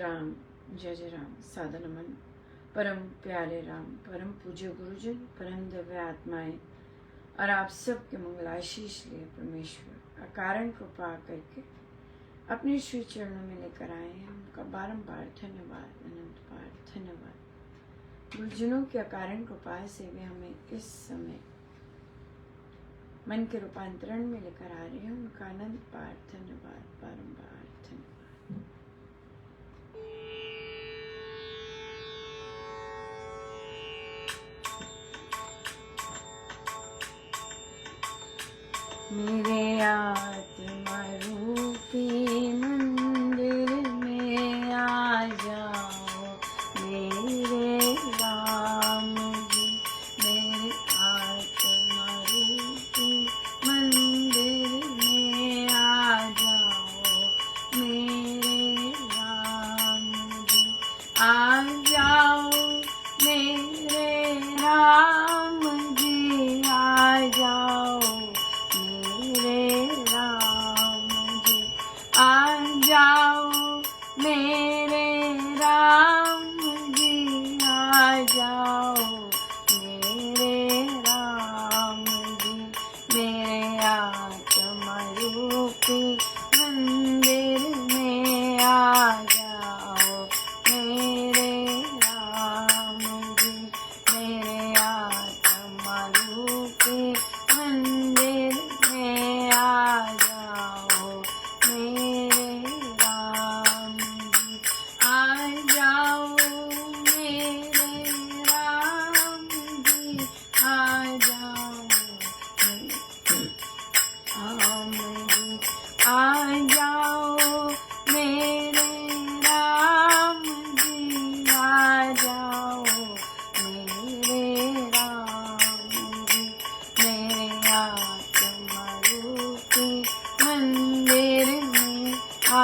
राम, जय जय राम। सादर नमन परम प्यारे राम, परम पूज्य गुरुजन, परम दिव्य आत्माएं और आप सब के मंगलाशीष लिए परमेश्वर अकारण कृपा करके अपने श्री चरणों में लेकर आए हैं। उनका बारंबार धन्यवाद, अनंत बार धन्यवाद। गुरुजनों की अकारण कृपा से वे हमें इस समय मन के रूपांतरण में लेकर आ रहे हैं। उनका अनंत बार धन्यवाद, बारंबार धन्यवाद। मेरे आत्मा रूपी मंदिर में आ जाओ मेरे राम जी। मेरे आत्मा रूपी मंदिर में आ जाओ मेरे राम जी। आ जाओ मेरे राम जी, आ जाओ आ जाओ मेरे राम जी, आ जाओ मेरे राम जी। मेरे आत्मा रूपी मंदिर में आ जाओ मेरे राम जी। मेरे आत्मा रूपी मंदिर में आ जाओ मेरे राम जी। आ जाओ मेरे राम जी, आ जाओ राम जी। आ जाओ मेरे राम जी, आ जाओ मेरे राम जी। मेरे आत्मा रूपी मंदिर में आ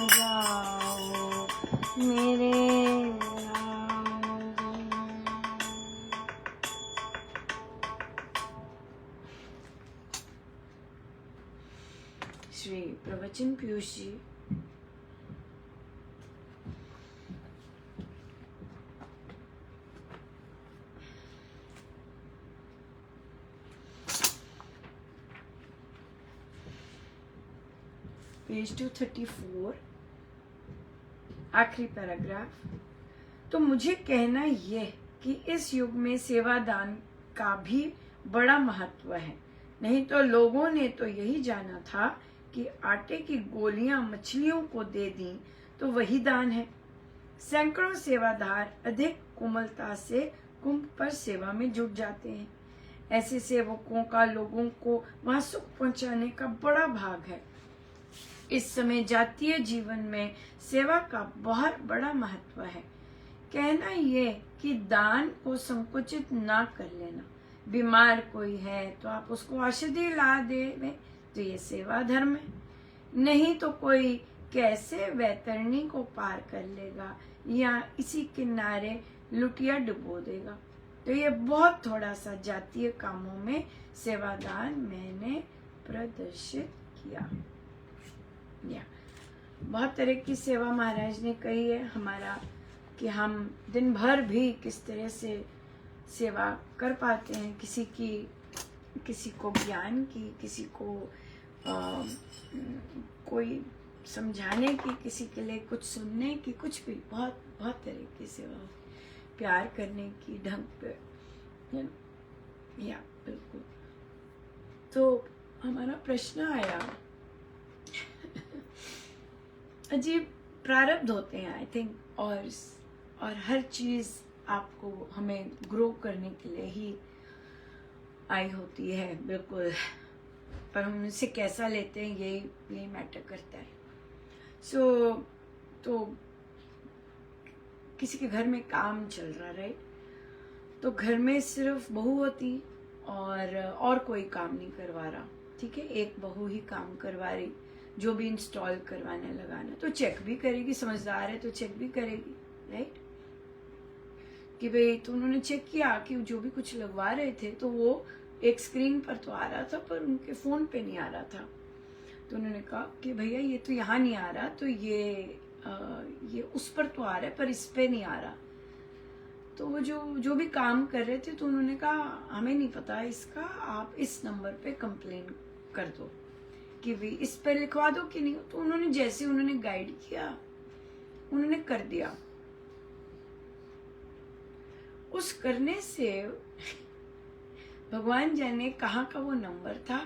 जाओ मेरे राम जी। श्री प्रवचन पीयूष जी पेज 234, आखिरी पैराग्राफ। तो मुझे कहना यह कि इस युग में सेवादान का भी बड़ा महत्व है। नहीं तो लोगों ने तो यही जाना था कि आटे की गोलियां मछलियों को दे दी तो वही दान है। सैकड़ों सेवादार अधिक कोमलता से कुंभ पर सेवा में जुट जाते हैं। ऐसे सेवकों का लोगों को वहां सुख पहुंचाने का बड़ा भाग है। इस समय जातीय जीवन में सेवा का बहुत बड़ा महत्व है। कहना ये कि दान को संकुचित ना कर लेना। बीमार कोई है तो आप उसको औषधि ला देवे तो ये सेवा धर्म है। नहीं तो कोई कैसे वैतरणी को पार कर लेगा या इसी किनारे लुटिया डुबो देगा। तो ये बहुत थोड़ा सा जातीय कामों में सेवादान मैंने प्रदर्शित किया। बहुत तरह की सेवा महाराज ने कही है हमारा कि हम दिन भर भी किस तरह से सेवा कर पाते हैं। किसी को ज्ञान की, किसी को कोई समझाने की, किसी के लिए कुछ सुनने की, कुछ भी बहुत बहुत तरह की सेवा, प्यार करने की ढंग पे या बिल्कुल। तो हमारा प्रश्न आया अजीब प्रारब्ध होते हैं आई थिंक, और हर चीज आपको हमें ग्रो करने के लिए ही आई होती है बिल्कुल, पर हम उनसे कैसा लेते हैं यही मैटर करता है। तो किसी के घर में काम चल रहा राइट, तो घर में सिर्फ बहू होती और कोई काम नहीं करवा रहा, ठीक है। एक बहू ही काम करवा रही, जो भी इंस्टॉल करवाने लगाना, तो चेक भी करेगी, समझदार है तो चेक भी करेगी राइट, कि भाई तो उन्होंने चेक किया कि जो भी कुछ लगवा रहे थे तो वो एक स्क्रीन पर तो आ रहा था पर उनके फोन पे नहीं आ रहा था। तो उन्होंने कहा कि भैया ये तो यहाँ नहीं आ रहा, तो ये ये उस पर तो आ रहा है पर इस पे नहीं आ रहा। तो वो जो भी काम कर रहे थे तो उन्होंने कहा हमें नहीं पता इसका, आप इस नंबर पे कंप्लेन कर दो कि भी इस पे लिखवा दो कि नहीं। तो उन्होंने जैसे उन्होंने गाइड किया उन्होंने कर दिया। उस करने से भगवान जाने कहाँ का वो नंबर था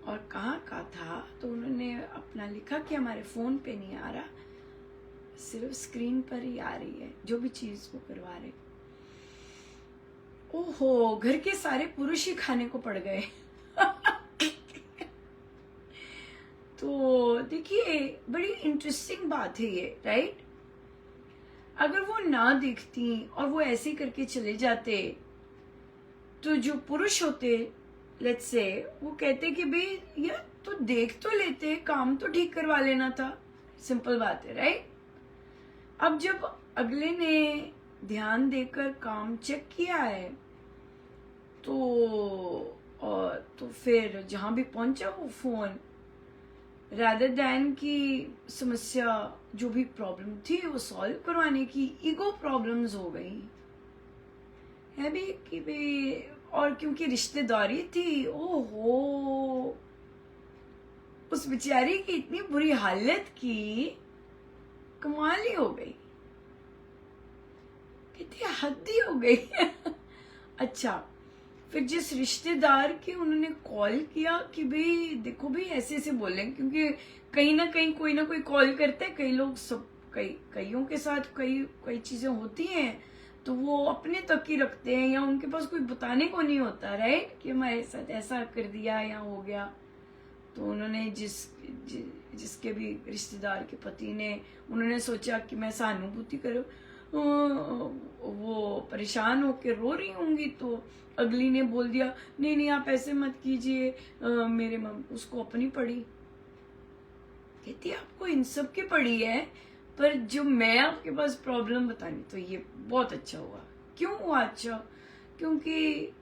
और कहाँ का था। तो उन्होंने अपना लिखा कि हमारे फोन पे नहीं आ रहा, सिर्फ स्क्रीन पर ही आ रही है जो भी चीज वो करवा रहे। ओहो, घर के सारे पुरुष ही खाने को पड़ गए। तो देखिए बड़ी इंटरेस्टिंग बात है ये, राइट। अगर वो ना दिखती और वो ऐसे करके चले जाते तो जो पुरुष होते लेट्स से वो कहते कि भाई यार तो देख तो लेते, काम तो ठीक करवा लेना था, सिंपल बात है, राइट। अब जब अगले ने ध्यान देकर काम चेक किया है तो फिर जहां भी पहुंचा वो फोन रादर दैन की समस्या जो भी प्रॉब्लम थी वो सॉल्व करवाने की ईगो प्रॉब्लम्स हो गई है भी कि भाई, और क्योंकि रिश्तेदारी थी, ओहो उस बेचारी की इतनी बुरी हालत की, कमाल ही हो गई, कितनी हद ही हो गई। अच्छा, फिर जिस रिश्तेदार के उन्होंने कॉल किया कि भाई देखो भाई ऐसे ऐसे बोले, क्योंकि कहीं ना कहीं कोई ना कोई कॉल करता है, कई लोग सब कईयों के साथ कई चीजें होती हैं तो वो अपने तक ही रखते हैं या उनके पास कोई बताने को नहीं होता, राइट, कि हमारे साथ ऐसा कर दिया या हो गया। तो उन्होंने जिसके भी रिश्तेदार के पति ने उन्होंने सोचा कि मैं सहानुभूति करूं, वो परेशान होकर रो रही होंगी तो अगली ने बोल दिया नहीं नहीं आप ऐसे मत कीजिए, मेरे उसको अपनी पड़ी। कहती आपको इन सब की पड़ी है, पर जो मैं आपके पास प्रॉब्लम बतानी, तो ये बहुत अच्छा हुआ। क्यों हुआ अच्छा? क्योंकि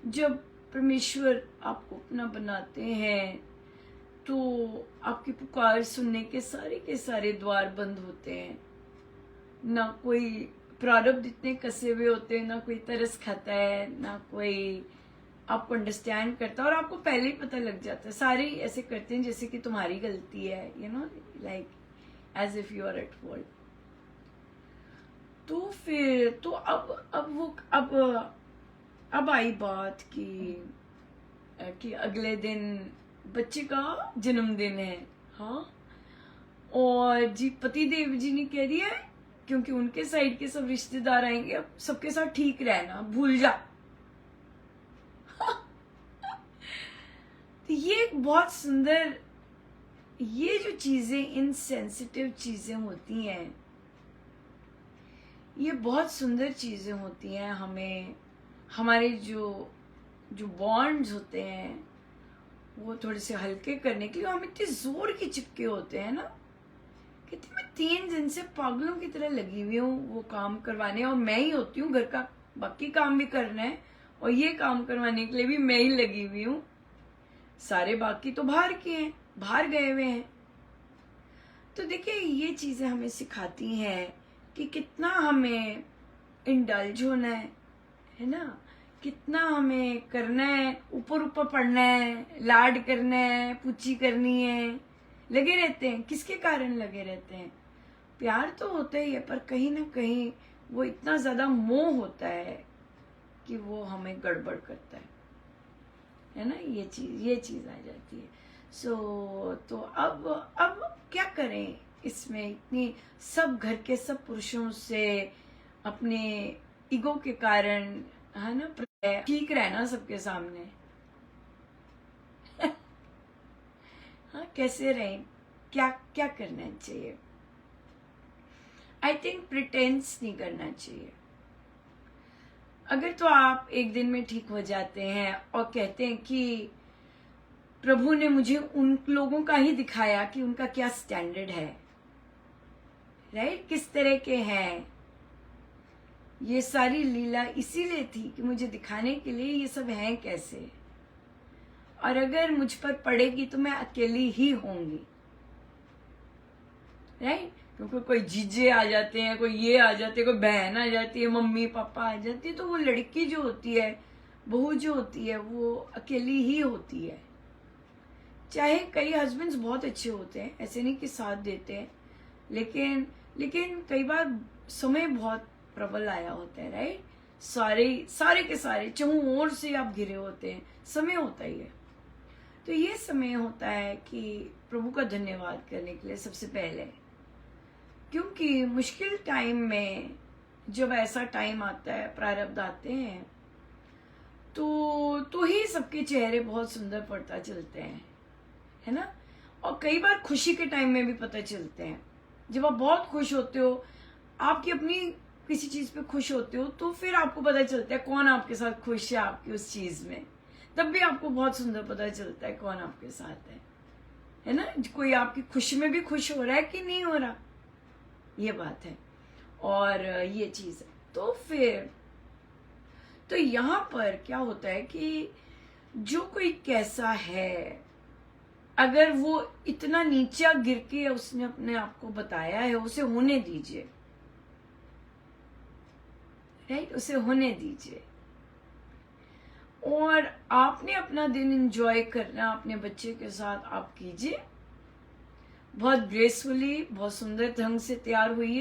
जब परमेश्वर आपको अपना बनाते हैं तो आपकी पुकार सुनने के सारे द्वार बंद होते हैं। ना कोई प्रारब्ध इतने कसे हुए होते हैं, ना कोई तरस खाता है, ना कोई आपको अंडरस्टैंड करता है, और आपको पहले ही पता लग जाता है। सारे ऐसे करते हैं जैसे कि तुम्हारी गलती है, you know, like as if you are at fault. तो फिर तो अब आई बात कि अगले दिन बच्चे का जन्मदिन है, हाँ, और जी पतिदेव जी ने कह दिया है क्योंकि उनके साइड के सब रिश्तेदार आएंगे, अब सबके साथ ठीक रहना, भूल जा। तो ये एक बहुत सुंदर, ये जो चीजें इनसेंसिटिव चीजें होती हैं, ये बहुत सुंदर चीजें होती हैं। हमें हमारे जो बॉन्ड्स होते हैं वो थोड़े से हल्के करने के लिए, हम इतने जोर की चिपके होते हैं ना, कहती मैं 3 दिन से पागलों की तरह लगी हुई हूँ वो काम करवाने, और मैं ही होती हूँ घर का बाकी काम भी करना है और ये काम करवाने के लिए भी मैं ही लगी हुई हूँ, सारे बाकी तो बाहर के हैं, बाहर गए हुए हैं। तो देखिए ये चीजें हमें सिखाती हैं कि कितना हमें इंडल्ज होना है ना, कितना हमें करना है, ऊपर ऊपर पढ़ना है, लाड करना है, पूछी करनी है, लगे रहते हैं। किसके कारण लगे रहते हैं? प्यार तो होता ही है, पर कहीं ना कहीं वो इतना ज्यादा मोह होता है कि वो हमें गड़बड़ करता है ना, ये चीज आ जाती है। तो अब क्या करें इसमें, इतनी सब घर के सब पुरुषों से अपने ईगो के कारण, है ना, ठीक रहना सबके सामने। हाँ, कैसे रहें, क्या करना चाहिए? आई थिंक प्रिटेंस नहीं करना चाहिए। अगर तो आप एक दिन में ठीक हो जाते हैं और कहते हैं कि प्रभु ने मुझे उन लोगों का ही दिखाया कि उनका क्या स्टैंडर्ड है, राइट, किस तरह के हैं, ये सारी लीला इसीलिए थी कि मुझे दिखाने के लिए ये सब हैं कैसे, और अगर मुझ पर पड़ेगी तो मैं अकेली ही होंगी, राइट। क्योंकि कोई जीजे आ जाते हैं, कोई ये आ जाते हैं, कोई बहन आ जाती है, मम्मी पापा आ जाती है, तो वो लड़की जो होती है, बहू जो होती है, वो अकेली ही होती है। चाहे कई हस्बैंड्स बहुत अच्छे होते हैं, ऐसे नहीं कि साथ देते हैं, लेकिन कई बार समय बहुत प्रबल आया होता है, राइट। सारे के सारे चहुं ओर से आप घिरे होते हैं, समय होता ही है। तो ये समय होता है कि प्रभु का धन्यवाद करने के लिए सबसे पहले, क्योंकि मुश्किल टाइम में जब ऐसा टाइम आता है, प्रारब्ध आते हैं, तो ही सबके चेहरे बहुत सुंदर पड़ता चलते हैं, है ना। और कई बार खुशी के टाइम में भी पता चलते हैं। जब आप बहुत खुश होते हो, आपकी अपनी किसी चीज पे खुश होते हो, तो फिर आपको पता चलता है कौन आपके साथ खुश है आपकी उस चीज में। तब भी आपको बहुत सुंदर पता चलता है कौन आपके साथ है ना। कोई आपकी खुशी में भी खुश हो रहा है कि नहीं हो रहा, ये बात है। और ये चीज है। तो फिर तो यहाँ पर क्या होता है कि जो कोई कैसा है, अगर वो इतना नीचा गिर के उसने अपने आप को बताया है, उसे होने दीजिए, राइट, उसे होने दीजिए। और आपने अपना दिन एंजॉय करना अपने बच्चे के साथ, आप कीजिए, बहुत ग्रेसफुली, बहुत सुंदर ढंग से तैयार हुई,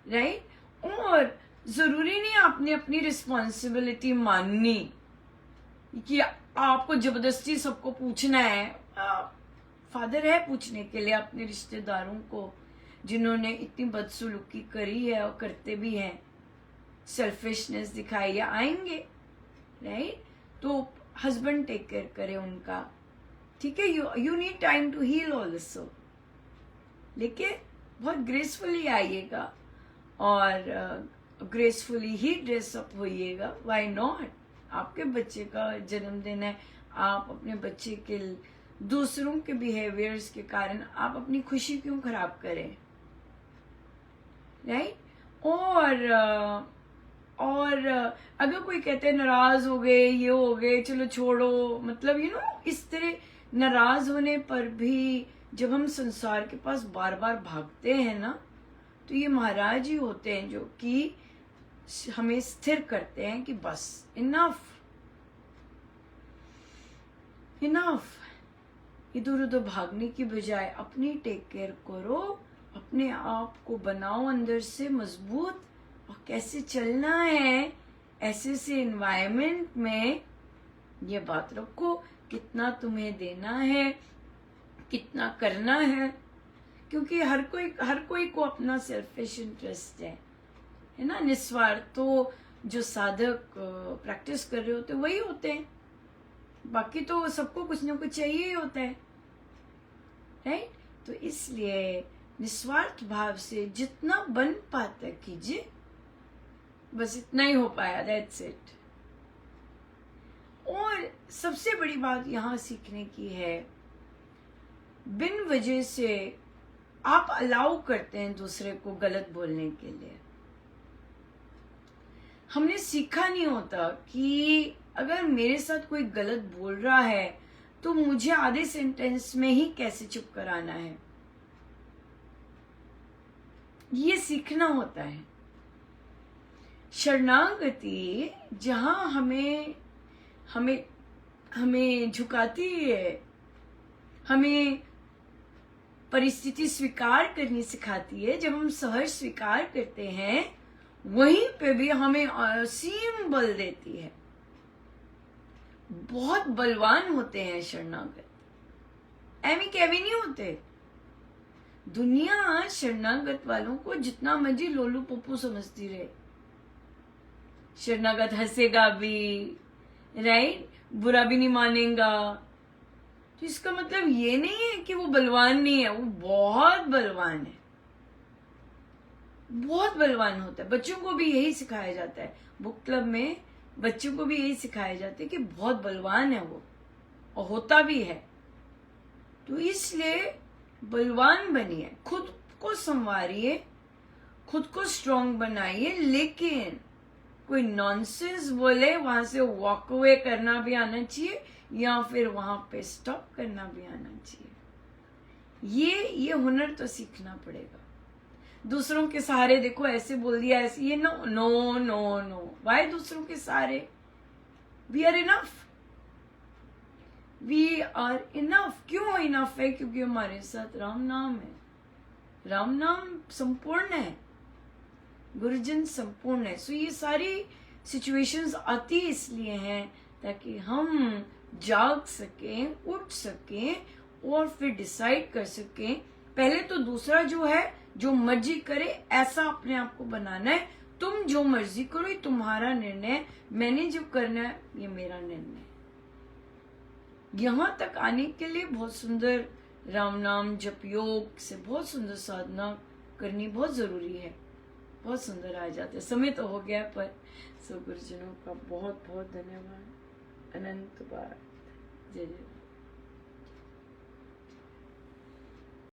राइट। और जरूरी नहीं आपने अपनी रिस्पॉन्सिबिलिटी माननी कि आपको जबरदस्ती सबको पूछना है। फादर है पूछने के लिए अपने रिश्तेदारों को, जिन्होंने इतनी बदसलूकी करी है और करते भी हैं, सेल्फिशनेस दिखाई है, आएंगे, राइट। तो हस्बैंड टेक केयर करे उनका, ठीक है। You need time to heal also, लेकिन बहुत ग्रेसफुली आइएगा और ग्रेसफुली ही ड्रेसअप होइएगा। व्हाई नॉट, आपके बच्चे का जन्मदिन है, आप अपने बच्चे के दूसरों के बिहेवियर्स के कारण आप अपनी खुशी क्यों खराब करें, राइट। और अगर कोई कहते हैं नाराज हो गए, ये हो गए, चलो छोड़ो, मतलब इस तरह नाराज होने पर भी जब हम संसार के पास बार बार भागते हैं ना, तो ये महाराज ही होते हैं जो कि हमें स्थिर करते हैं कि बस इनफ, इधर उधर भागने की बजाय अपनी टेक केयर करो, अपने आप को बनाओ अंदर से मजबूत, और कैसे चलना है ऐसे एनवायरनमेंट में, ये बात रखो, कितना तुम्हें देना है, कितना करना है, क्योंकि हर कोई को अपना सेल्फिश इंटरेस्ट है ना। निस्वार्थ तो जो साधक प्रैक्टिस कर रहे होते वही होते हैं, बाकी तो सबको कुछ ना कुछ चाहिए ही होता है, राइट। तो इसलिए निस्वार्थ भाव से जितना बन पाता कीजिए, बस इतना ही हो पाया, दैट्स इट। और सबसे बड़ी बात यहाँ सीखने की है, बिन वजह से आप अलाउ करते हैं दूसरे को गलत बोलने के लिए। हमने सीखा नहीं होता कि अगर मेरे साथ कोई गलत बोल रहा है तो मुझे आधे सेंटेंस में ही कैसे चुप कराना है, ये सीखना होता है। शरणागति जहां हमें झुकाती है, हमें परिस्थिति स्वीकार करनी सिखाती है, जब हम सहर्ष स्वीकार करते हैं, वहीं पे भी हमें असीम बल देती है। बहुत बलवान होते हैं शरणागत, एमी कैवी नहीं होते। दुनिया शरणागत वालों को जितना मर्जी लोलू पप्पू समझती रहे, शरणागत हंसेगा भी, राइट, बुरा भी नहीं मानेगा, तो इसका मतलब ये नहीं है कि वो बलवान नहीं है, वो बहुत बलवान है, बहुत बलवान होता है। बच्चों को भी यही सिखाया जाता है, बुक क्लब में बच्चों को भी यही सिखाया जाता है कि बहुत बलवान है वो, और होता भी है। तो इसलिए बलवान बनिए, खुद को संवारिए, खुद को स्ट्रांग बनाइए, लेकिन कोई नॉनसेंस बोले वहां से वॉक अवे करना भी आना चाहिए, या फिर वहां पे स्टॉप करना भी आना चाहिए। ये हुनर तो सीखना पड़ेगा। दूसरों के सहारे देखो ऐसे बोल दिया ऐसे, ये no no no no, why दूसरों के सहारे? We are enough, we are enough. क्यों इनफ है? क्योंकि हमारे साथ राम नाम है। राम नाम संपूर्ण है, गुरुजन संपूर्ण है। सो ये सारी सिचुएशंस आती इसलिए हैं ताकि हम जाग सकें, उठ सकें और फिर डिसाइड कर सकें। पहले तो दूसरा जो है, जो मर्जी करे ऐसा अपने आप को बनाना है। तुम जो मर्जी करो, ये तुम्हारा निर्णय है। मैंने जो करना है ये मेरा निर्णय है। यहाँ तक आने के लिए बहुत सुंदर राम नाम जप योग से बहुत सुंदर साधना करनी बहुत जरूरी है। बहुत सुंदर आ जाते। समय तो हो गया, पर सो गुरुजनों का बहुत बहुत धन्यवाद। अनंत बार जय जय।